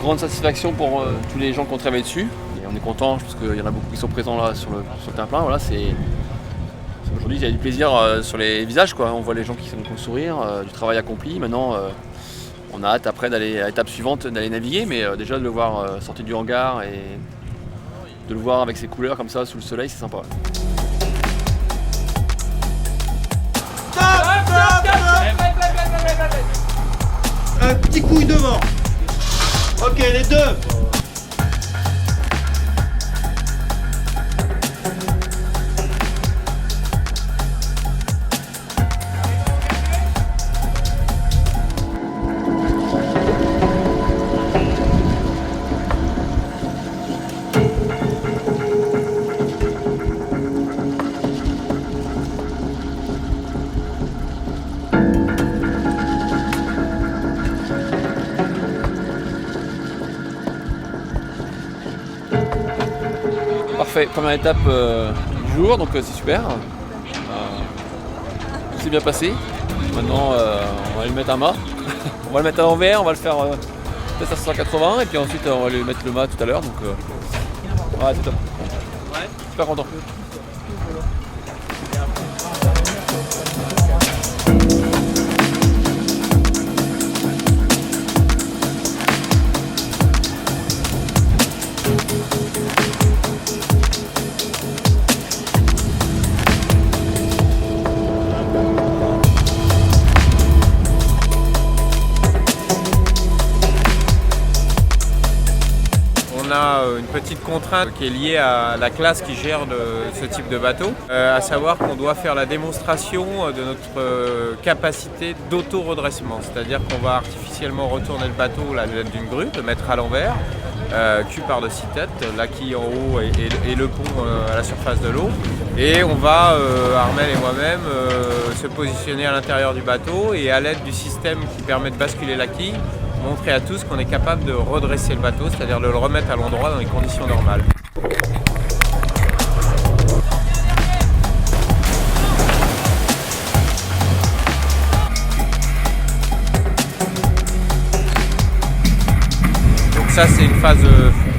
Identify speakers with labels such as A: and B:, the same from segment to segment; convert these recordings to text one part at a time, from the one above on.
A: grande satisfaction pour tous les gens qui ont travaillé dessus. Et on est content parce qu'il y en a beaucoup qui sont présents là sur le terre-plein. Voilà, aujourd'hui, il y a du plaisir sur les visages, quoi. On voit les gens qui font sourire, du travail accompli. Maintenant, on a hâte après d'aller à l'étape suivante, d'aller naviguer, mais déjà de le voir sortir du hangar et de le voir avec ses couleurs comme ça sous le soleil, c'est sympa.
B: Un petit couille devant. Ok, les deux.
A: Parfait, première étape du jour, donc c'est super. Tout s'est bien passé. Maintenant, on va lui mettre un mât. On va le mettre à l'envers, on va le faire peut-être à 180 et puis ensuite on va lui mettre le mât tout à l'heure. Donc ouais, c'est top. Super content.
C: On a une petite contrainte qui est liée à la classe qui gère ce type de bateau, à savoir qu'on doit faire la démonstration de notre capacité d'auto-redressement, c'est-à-dire qu'on va artificiellement retourner le bateau à l'aide d'une grue, le mettre à l'envers, cul par-dessus tête, la quille en haut et le pont à la surface de l'eau. Et on va, Armel et moi-même, se positionner à l'intérieur du bateau et à l'aide du système qui permet de basculer la quille, montrer à tous qu'on est capable de redresser le bateau, c'est-à-dire de le remettre à l'endroit dans les conditions normales. Donc ça c'est une phase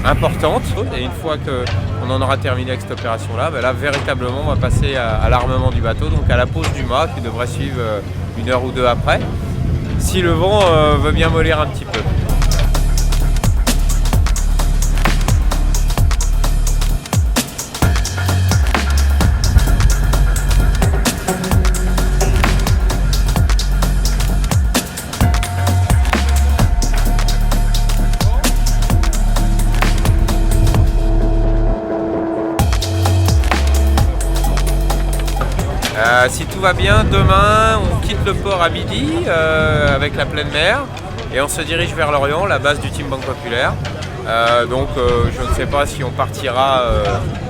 C: importante et une fois qu'on en aura terminé avec cette opération-là, là véritablement on va passer à l'armement du bateau, donc à la pose du mât qui devrait suivre 1 heure ou 2 après. Si le vent veut bien mollir un petit peu. Si tout va bien, demain on quitte le port à midi avec la pleine mer et on se dirige vers Lorient, la base du Team Banque Populaire. Donc je ne sais pas si on partira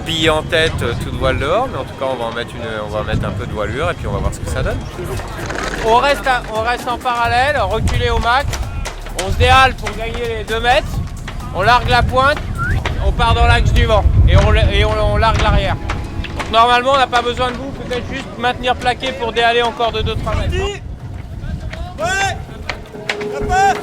C: pillé en tête toute voile dehors, mais en tout cas on va mettre un peu de voilure et puis on va voir ce que ça donne.
D: On reste en parallèle, reculé au max, on se déhale pour gagner les 2 mètres, on largue la pointe, on part dans l'axe du vent et on largue l'arrière. Donc normalement on n'a pas besoin de vous, peut-être juste maintenir plaqué pour déhaler encore de 2-3 mètres.
B: Ouais. La passe.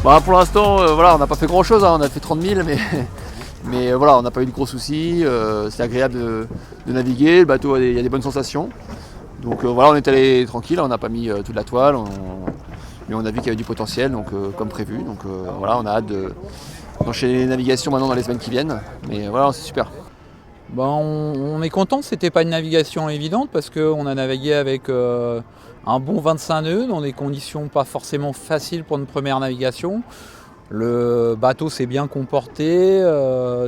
A: Bah, pour l'instant, voilà, on n'a pas fait grand chose, on a fait 30 000, mais voilà, on n'a pas eu de gros soucis. C'est agréable de naviguer, le bateau il y a des bonnes sensations. Donc voilà, on est allé tranquille, on n'a pas mis toute la toile, mais on a vu qu'il y avait du potentiel, donc, comme prévu. Donc voilà, on a hâte d'enchaîner les navigations maintenant dans les semaines qui viennent. Mais voilà, c'est super.
E: On est content, c'était pas une navigation évidente parce qu'on a navigué avec un bon 25 nœuds dans des conditions pas forcément faciles pour une première navigation. Le bateau s'est bien comporté,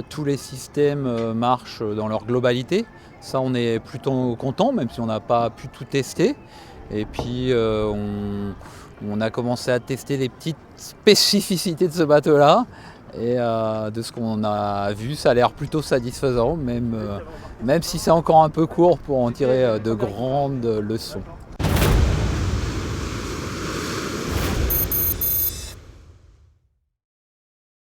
E: tous les systèmes marchent dans leur globalité. Ça, on est plutôt content, même si on n'a pas pu tout tester. Et puis on a commencé à tester les petites spécificités de ce bateau-là. Et de ce qu'on a vu, ça a l'air plutôt satisfaisant, même si c'est encore un peu court pour en tirer de grandes leçons.